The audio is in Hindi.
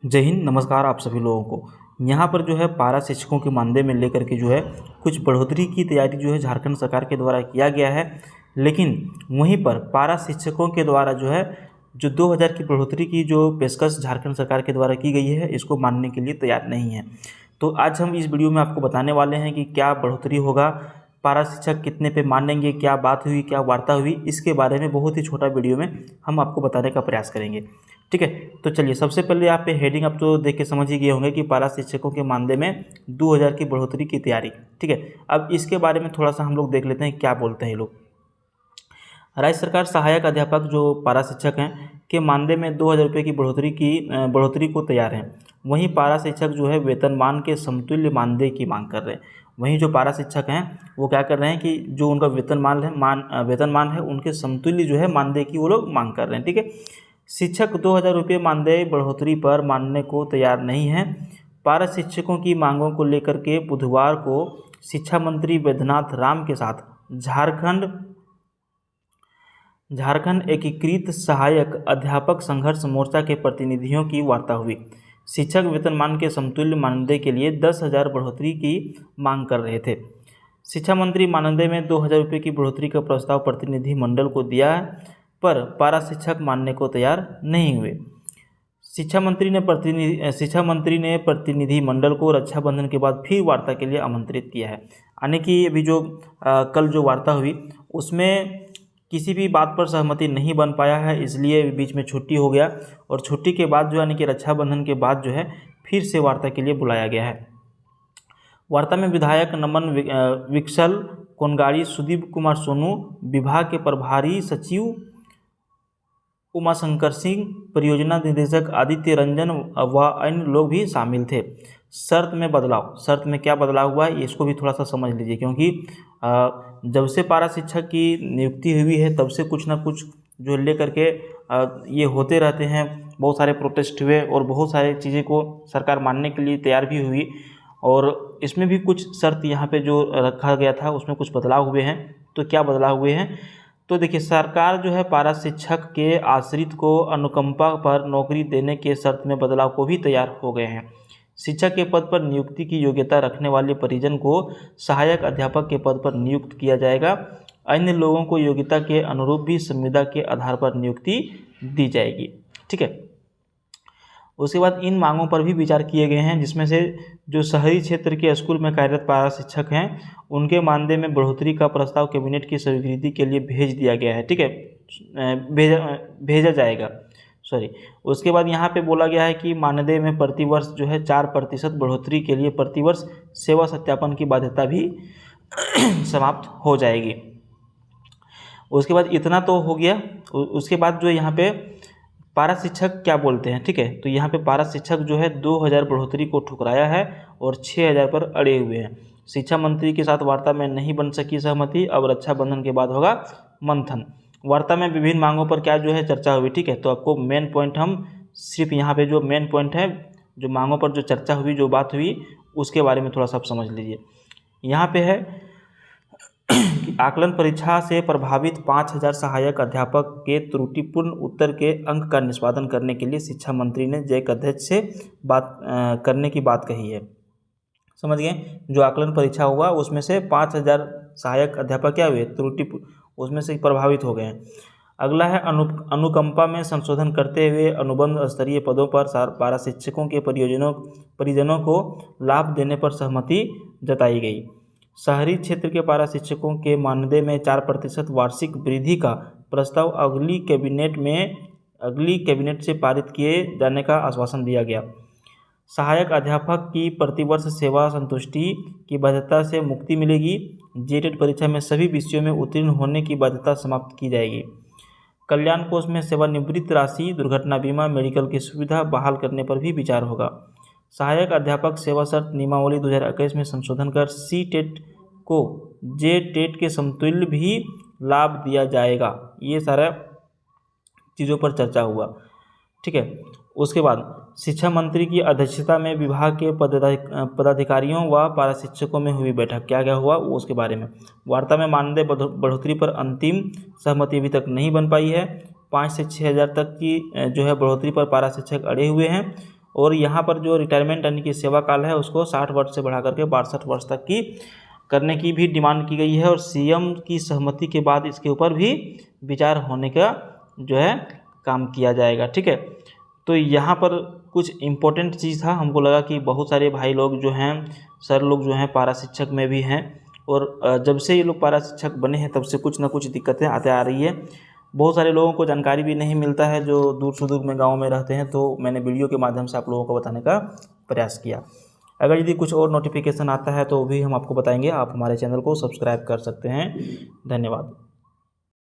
जय हिंद, नमस्कार आप सभी लोगों को। यहाँ पर जो है पारा शिक्षकों के मानदेय में लेकर के जो है कुछ बढ़ोतरी की तैयारी जो है झारखंड सरकार के द्वारा किया गया है। लेकिन वहीं पर पारा शिक्षकों के द्वारा जो है 2000 की बढ़ोतरी की जो पेशकश झारखंड सरकार के द्वारा की गई है, इसको मानने के लिए तैयार नहीं है। तो आज हम इस वीडियो में आपको बताने वाले हैं कि क्या बढ़ोतरी होगा, पारा शिक्षक कितने पे मानेंगे, क्या बात हुई, क्या वार्ता हुई, इसके बारे में बहुत ही छोटा वीडियो में हम आपको बताने का प्रयास करेंगे। ठीक है, तो चलिए सबसे पहले यहाँ पे हेडिंग आप तो देख के समझ ही गए होंगे कि पारा शिक्षकों के मानदेय में 2000 की बढ़ोतरी की तैयारी। ठीक है, अब इसके बारे में थोड़ा सा हम लोग देख लेते हैं क्या बोलते हैं ये लोग। राज्य सरकार सहायक अध्यापक जो पारा शिक्षक हैं के मानदेय में 2000 रुपये की बढ़ोतरी को तैयार हैं। वहीं पारा शिक्षक जो है वेतनमान के समतुल्य मानदेय की मांग कर रहे हैं। वहीं जो पारा शिक्षक हैं वो क्या कर रहे हैं कि जो उनका वेतनमान है उनके समतुल्य जो है मानदेय की वो लोग मांग कर रहे हैं। ठीक है, शिक्षक 2000 रुपये मानदेय बढ़ोतरी पर मानने को तैयार नहीं है। पारा शिक्षकों की मांगों को लेकर के बुधवार को शिक्षा मंत्री वैद्यनाथ राम के साथ झारखंड एकीकृत सहायक अध्यापक संघर्ष मोर्चा के प्रतिनिधियों की वार्ता हुई। शिक्षक वेतनमान के समतुल्य मानदेय के लिए 10,000 बढ़ोतरी की मांग कर रहे थे। शिक्षा मंत्री मानदेय में 2000 रुपये की बढ़ोतरी का प्रस्ताव प्रतिनिधि मंडल को दिया है, पर पारा शिक्षक मानने को तैयार नहीं हुए। शिक्षा मंत्री ने प्रतिनिधि मंडल को रक्षाबंधन के बाद फिर वार्ता के लिए आमंत्रित किया है। यानी कि अभी जो कल जो वार्ता हुई उसमें किसी भी बात पर सहमति नहीं बन पाया है, इसलिए बीच में छुट्टी हो गया और छुट्टी के बाद जो यानी कि रक्षाबंधन के बाद जो है फिर से वार्ता के लिए बुलाया गया है। वार्ता में विधायक नमन विकसल कोनगाड़ी, सुदीप कुमार सोनू, विभाग के प्रभारी सचिव उमाशंकर सिंह, परियोजना निदेशक आदित्य रंजन व अन्य लोग भी शामिल थे। शर्त में क्या बदलाव हुआ है इसको भी थोड़ा सा समझ लीजिए, क्योंकि जब से पारा शिक्षक की नियुक्ति हुई है तब से कुछ ना कुछ जो लेकर के ये होते रहते हैं। बहुत सारे प्रोटेस्ट हुए और बहुत सारी चीज़ें को सरकार मानने के लिए तैयार भी हुई, और इसमें भी कुछ शर्त यहाँ पे जो रखा गया था उसमें कुछ बदलाव हुए हैं। तो क्या बदलाव हुए हैं, तो देखिए सरकार जो है पारा शिक्षक के आश्रित को अनुकंपा पर नौकरी देने के शर्त में बदलाव को भी तैयार हो गए हैं। शिक्षक के पद पर नियुक्ति की योग्यता रखने वाले परिजन को सहायक अध्यापक के पद पर नियुक्त किया जाएगा। अन्य लोगों को योग्यता के अनुरूप भी संविदा के आधार पर नियुक्ति दी जाएगी। ठीक है, उसके बाद इन मांगों पर भी विचार किए गए हैं, जिसमें से जो शहरी क्षेत्र के स्कूल में कार्यरत पारा शिक्षक हैं उनके मानदेय में बढ़ोतरी का प्रस्ताव कैबिनेट की स्वीकृति के लिए भेज दिया गया है। ठीक है, भेजा जाएगा। उसके बाद यहाँ पे बोला गया है कि मानदेय में प्रतिवर्ष जो है 4% बढ़ोतरी के लिए प्रतिवर्ष सेवा सत्यापन की बाध्यता भी समाप्त हो जाएगी। उसके बाद इतना तो हो गया। उसके बाद जो यहाँ पे पारा शिक्षक क्या बोलते हैं, ठीक है, तो यहाँ पे पारा शिक्षक जो है 2000 बढ़ोतरी को ठुकराया है और 6000 पर अड़े हुए हैं। शिक्षा मंत्री के साथ वार्ता में नहीं बन सकी सहमति, अब रक्षाबंधन के बाद होगा मंथन। वार्ता में विभिन्न मांगों पर क्या जो है चर्चा हुई। ठीक है, तो आपको मेन पॉइंट हम सिर्फ यहाँ पे जो मेन पॉइंट है, जो मांगों पर जो चर्चा हुई, जो बात हुई, उसके बारे में थोड़ा सा आप समझ लीजिए। यहाँ पे है कि आकलन परीक्षा से प्रभावित 5000 सहायक अध्यापक के त्रुटिपूर्ण उत्तर के अंक का निष्पादन करने के लिए शिक्षा मंत्री ने जैक अध्यक्ष से बात करने की बात कही है। समझ गए, जो आकलन परीक्षा हुआ उसमें से 5000 सहायक अध्यापक क्या हुए, उसमें से प्रभावित हो गए हैं। अगला है अनुकंपा में संशोधन करते हुए अनुबंध स्तरीय पदों पर पारा शिक्षकों के परिजनों को लाभ देने पर सहमति जताई गई। शहरी क्षेत्र के पारा शिक्षकों के मानदेय में 4% वार्षिक वृद्धि का प्रस्ताव अगली कैबिनेट से पारित किए जाने का आश्वासन दिया गया। सहायक अध्यापक की प्रतिवर्ष सेवा संतुष्टि की बाध्यता से मुक्ति मिलेगी। जेटेट परीक्षा में सभी विषयों में उत्तीर्ण होने की बाध्यता समाप्त की जाएगी। कल्याण कोष में सेवानिवृत्ति राशि, दुर्घटना बीमा, मेडिकल की सुविधा बहाल करने पर भी विचार होगा। सहायक अध्यापक सेवा शर्त नियमावली 2021 में संशोधन कर सी टेट को जे टेट के समतुल्य भी लाभ दिया जाएगा। ये सारा चीज़ों पर चर्चा हुआ। ठीक है, उसके बाद शिक्षा मंत्री की अध्यक्षता में विभाग के पदाधिकारियों व पारा शिक्षकों में हुई बैठक। क्या क्या हुआ वो उसके बारे में। वार्ता में मानदेय बढ़ोतरी पर अंतिम सहमति अभी तक नहीं बन पाई है। 5 से 6000 तक की जो है बढ़ोतरी पर पारा शिक्षक अड़े हुए हैं। और यहाँ पर जो रिटायरमेंट यानी कि सेवा काल है उसको 60 वर्ष से बढ़ा करके 62 वर्ष तक की करने की भी डिमांड की गई है। और सीएम की सहमति के बाद इसके ऊपर भी विचार होने का जो है काम किया जाएगा। ठीक है, तो यहाँ पर कुछ इम्पोर्टेंट चीज़ था, हमको लगा कि बहुत सारे भाई लोग जो हैं, सर लोग जो हैं पारा शिक्षक में भी हैं, और जब से ये लोग पारा शिक्षक बने हैं तब से कुछ ना कुछ दिक्कतें आते आ रही है। बहुत सारे लोगों को जानकारी भी नहीं मिलता है जो दूर सुदूर में गाँव में रहते हैं, तो मैंने वीडियो के माध्यम से आप लोगों को बताने का प्रयास किया। अगर यदि कुछ और नोटिफिकेशन आता है तो भी हम आपको बताएंगे। आप हमारे चैनल को सब्सक्राइब कर सकते हैं। धन्यवाद।